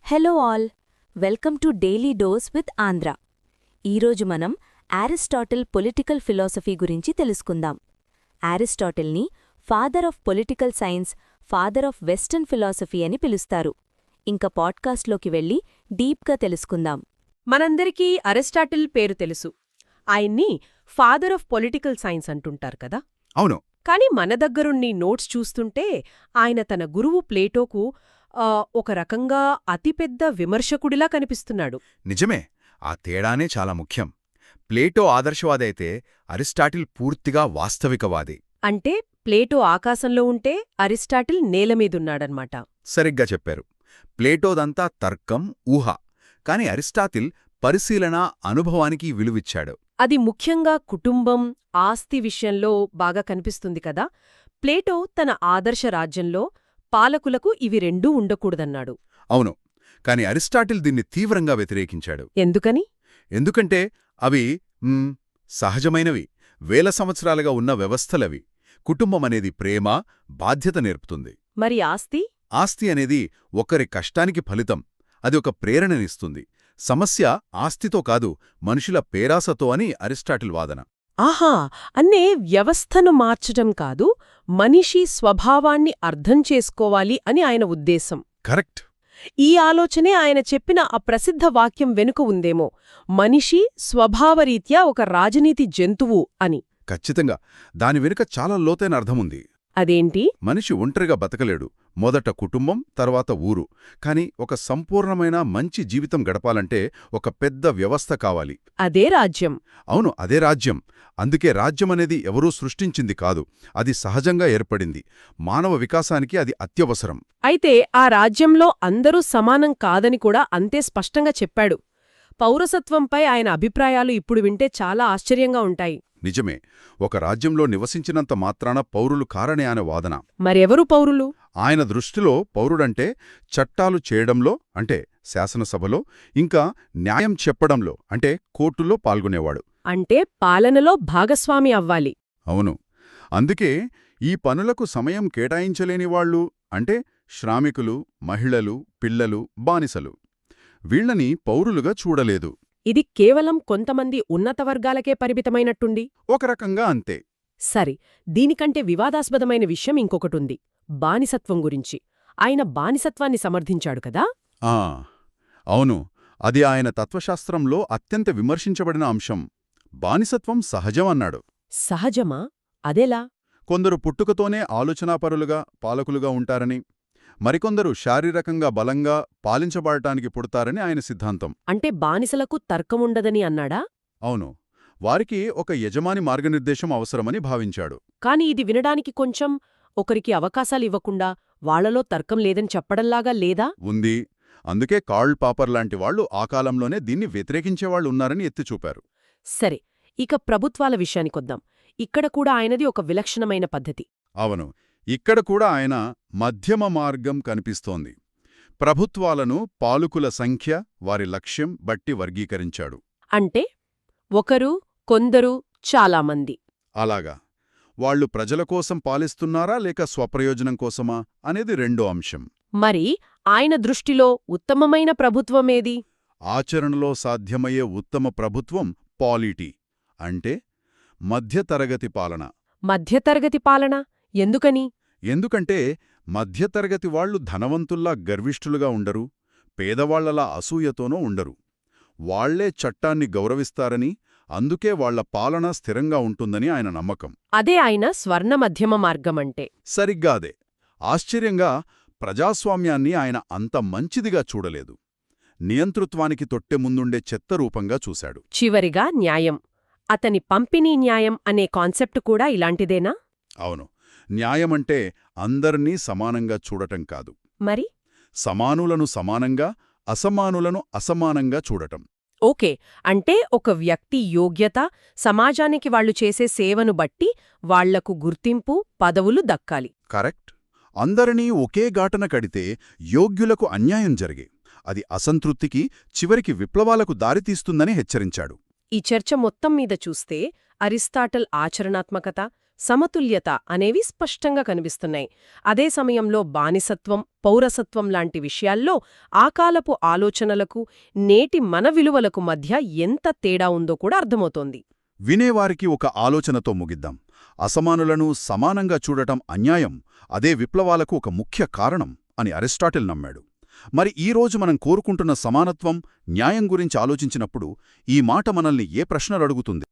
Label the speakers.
Speaker 1: Hello all, welcome to daily dose with Andhra. ఈరోజు మనం Aristotle political philosophy గురించి తెలుసుకుందాం. అరిస్టాటిల్ని father of political science, father of western philosophy అని పిలుస్తారు. ఇంక పాడ్కాస్ట్లోకి వెళ్ళి డీప్గా తెలుసుకుందాం.
Speaker 2: మనందరికీ అరిస్టాటిల్ పేరు తెలుసు. ఆయన్ని ఫాదర్ ఆఫ్ పొలిటికల్ సైన్స్ అంటుంటారు కదా.
Speaker 3: అవును.
Speaker 2: కాని మన దగ్గరున్ని నోట్స్ చూస్తుంటే ఆయన తన గురువు ప్లేటోకు ఒక రకంగా అతిపెద్ద విమర్శకుడిలా కనిపిస్తున్నాడు.
Speaker 3: నిజమే, ఆ తేడానే చాలా ముఖ్యం. ప్లేటో ఆదర్శవాదైతే అరిస్టాటిల్ పూర్తిగా వాస్తవికవాది.
Speaker 2: అంటే ప్లేటో ఆకాశంలో ఉంటే అరిస్టాటిల్ నేలమీదున్నాడన్మాట.
Speaker 3: సరిగ్గా చెప్పారు. ప్లేటోదంతా తర్కం, ఊహ. కాని అరిస్టాటిల్ పరిశీలన, అనుభవానికి విలువిచ్చాడు.
Speaker 2: అది ముఖ్యంగా కుటుంబం, ఆస్తి విషయంలో బాగా కనిపిస్తుంది కదా. ప్లేటో తన ఆదర్శ రాజ్యంలో పాలకులకు ఇవి రెండూ ఉండకూడదన్నాడు.
Speaker 3: అవును, కాని అరిస్టాటిల్ దీన్ని తీవ్రంగా వ్యతిరేకించాడు.
Speaker 2: ఎందుకని?
Speaker 3: ఎందుకంటే అవి సహజమైనవి, వేల సంవత్సరాలుగా ఉన్న వ్యవస్థలవి. కుటుంబమనేది ప్రేమ, బాధ్యత నేర్పుతుంది.
Speaker 2: మరి ఆస్తి?
Speaker 3: ఆస్తి అనేది ఒకరి కష్టానికి ఫలితం. అది ఒక ప్రేరణనిస్తుంది. సమస్య ఆస్తితో కాదు, మనుషుల పేరాసతో అని అరిస్టాటిల్ వాదన.
Speaker 2: ఆహా, అన్నే వ్యవస్థను మార్చటం కాదు, మనిషి స్వభావాన్ని అర్థం చేసుకోవాలి అని ఆయన ఉద్దేశం.
Speaker 3: కరెక్ట్.
Speaker 2: ఈ ఆలోచనే ఆయన చెప్పిన ఆ ప్రసిద్ధ వాక్యం వెనుక ఉందేమో, మనిషి స్వభావరీత్యా ఒక రాజనీతి జంతువు అని.
Speaker 3: ఖచ్చితంగా, దాని వెనుక చాలా లోతైన అర్థముంది.
Speaker 2: అదేంటి?
Speaker 3: మనిషి ఒంటరిగా బతకలేడు. మొదట కుటుంబం, తర్వాత ఊరు. కాని ఒక సంపూర్ణమైన మంచి జీవితం గడపాలంటే ఒక పెద్ద వ్యవస్థ కావాలి.
Speaker 2: అదే రాజ్యం.
Speaker 3: అవును, అదే రాజ్యం. అందుకే రాజ్యమనేది ఎవరూ సృష్టించింది కాదు, అది సహజంగా ఏర్పడింది. మానవ వికాసానికి అది అత్యవసరం.
Speaker 2: అయితే ఆ రాజ్యంలో అందరూ సమానం కాదని కూడా అంతే స్పష్టంగా చెప్పాడు. పౌరసత్వంపై ఆయన అభిప్రాయాలు ఇప్పుడు వింటే చాలా ఆశ్చర్యంగా ఉంటాయి.
Speaker 3: నిజమే, ఒక రాజ్యంలో నివసించినంత మాత్రాన పౌరులు కారనే ఆయన వాదన.
Speaker 2: మరెవరు పౌరులు?
Speaker 3: ఆయన దృష్టిలో పౌరుడంటే చట్టాలు చేయడంలో, అంటే శాసనసభలో, ఇంకా న్యాయం చెప్పడంలో, అంటే కోర్టులో పాల్గొనేవాడు.
Speaker 2: అంటే పాలనలో భాగస్వామి అవ్వాలి.
Speaker 3: అవును. అందుకే ఈ పనులకు సమయం కేటాయించలేనివాళ్లు, అంటే శ్రామికులు, మహిళలు, పిల్లలు, బానిసలు, వీళ్లని పౌరులుగా చూడలేదు.
Speaker 2: ఇది కేవలం కొంతమంది ఉన్నత వర్గాలకే పరిమితమైనట్టుంది.
Speaker 3: ఒక రకంగా అంతే.
Speaker 2: సరే, దీనికంటే వివాదాస్పదమైన విషయం ఇంకొకటుంది, బానిసత్వం గురించి. ఆయన బానిసత్వాన్ని సమర్థించాడు కదా.
Speaker 3: అవును, అది ఆయన తత్వశాస్త్రంలో అత్యంత విమర్శించబడిన అంశం. బానిసత్వం సహజం అన్నాడు.
Speaker 2: సహజమా? అదెలా?
Speaker 3: కొందరు పుట్టుకతోనే ఆలోచనాపరులుగా, పాలకులుగా ఉంటారని, మరికొందరు శారీరకంగా బలంగా పాలించబడటానికి పుడతారని ఆయన సిద్ధాంతం.
Speaker 2: అంటే బానిసలకు తర్కముండదని అన్నాడా?
Speaker 3: అవును, వారికి ఒక యజమాని మార్గనిర్దేశం అవసరమని భావించాడు.
Speaker 2: కాని ఇది వినడానికి కొంచెం ఒకరికి అవకాశాలివ్వకుండా వాళ్లలో తర్కం లేదని చెప్పడంలాగా లేదా?
Speaker 3: ఉంది. అందుకే కార్ల్ పాపర్ లాంటి వాళ్లు ఆ కాలంలోనే దీన్ని వ్యతిరేకించేవాళ్లు ఉన్నారని ఎత్తిచూపారు.
Speaker 2: సరే, ఇక ప్రభుత్వాల విషయానికొద్దాం. ఇక్కడ కూడా ఆయనది ఒక విలక్షణమైన పద్ధతి.
Speaker 3: అవును, ఇక్కడ కూడా ఆయన మధ్యమ మార్గం కనిపిస్తోంది. ప్రభుత్వాలను పాలకుల సంఖ్య, వారి లక్ష్యం బట్టి వర్గీకరించాడు.
Speaker 2: అంటే ఒకరు, కొందరు, చాలామంది.
Speaker 3: అలాగా. వాళ్లు ప్రజల కోసం పాలిస్తున్నారా లేక స్వప్రయోజనం కోసమా అనేది రెండో అంశం.
Speaker 2: మరి ఆయన దృష్టిలో ఉత్తమమైన ప్రభుత్వమేది?
Speaker 3: ఆచరణలో సాధ్యమయ్యే ఉత్తమ ప్రభుత్వం పాలిటీ, అంటే మధ్యతరగతి పాలన.
Speaker 2: మధ్యతరగతి పాలన ఎందుకని?
Speaker 3: ఎందుకంటే మధ్యతరగతి వాళ్లు ధనవంతుల్లా గర్విష్ఠులుగా ఉండరు, పేదవాళ్లలా అసూయతోనూ ఉండరు. వాళ్లే చట్టాన్ని గౌరవిస్తారని, అందుకే వాళ్ల పాలన స్థిరంగా ఉంటుందని ఆయన నమ్మకం.
Speaker 2: అదే ఆయన స్వర్ణ మధ్యమ మార్గమంటే.
Speaker 3: సరిగ్గా అదే. ఆశ్చర్యంగా ప్రజాస్వామ్యాన్ని ఆయన అంత మంచిదిగా చూడలేదు. నియంతృత్వానికి తొట్టె ముందుండే చెత్త రూపంగా చూశాడు.
Speaker 2: చివరిగా న్యాయం. అతని పంపిణీ న్యాయం అనే కాన్సెప్ట్ కూడా ఇలాంటిదేనా?
Speaker 3: అవును. న్యాయమంటే అందర్నీ సమానంగా చూడటం కాదు.
Speaker 2: మరి? సమానులను
Speaker 3: సమానంగా, అసమానులను అసమానంగా చూడటం.
Speaker 2: ఓకే, అంటే ఒక వ్యక్తి యోగ్యత, సమాజానికి వాళ్లు చేసే సేవను బట్టి వాళ్లకు గుర్తింపు, పదవులు దక్కాలి.
Speaker 3: కరెక్ట్. అందరినీ ఒకే గాటన కడితే యోగ్యులకు అన్యాయం జరిగే, అది అసంతృప్తికి, చివరికి విప్లవాలకు దారితీస్తుందని హెచ్చరించాడు.
Speaker 2: ఈ చర్చ మొత్తం మీద చూస్తే అరిస్టాటిల్ ఆచరణాత్మకత, సమతుల్యత అనేవి స్పష్టంగా కనిపిస్తున్నాయి. అదే సమయంలో బానిసత్వం, పౌరసత్వం లాంటి విషయాల్లో ఆ కాలపు ఆలోచనలకు, నేటి మన విలువలకు మధ్య ఎంత తేడా ఉందో కూడా అర్థమవుతోంది.
Speaker 3: వినేవారికి ఒక ఆలోచనతో ముగిద్దాం. అసమానులను సమానంగా చూడటం అన్యాయం, అదే విప్లవాలకు ఒక ముఖ్య కారణం అని అరిస్టాటిల్ నమ్మాడు. మరి ఈరోజు మనం కోరుకుంటున్న సమానత్వం, న్యాయం గురించి ఆలోచించినప్పుడు ఈ మాట మనల్ని ఏ ప్రశ్నలు అడుగుతుంది?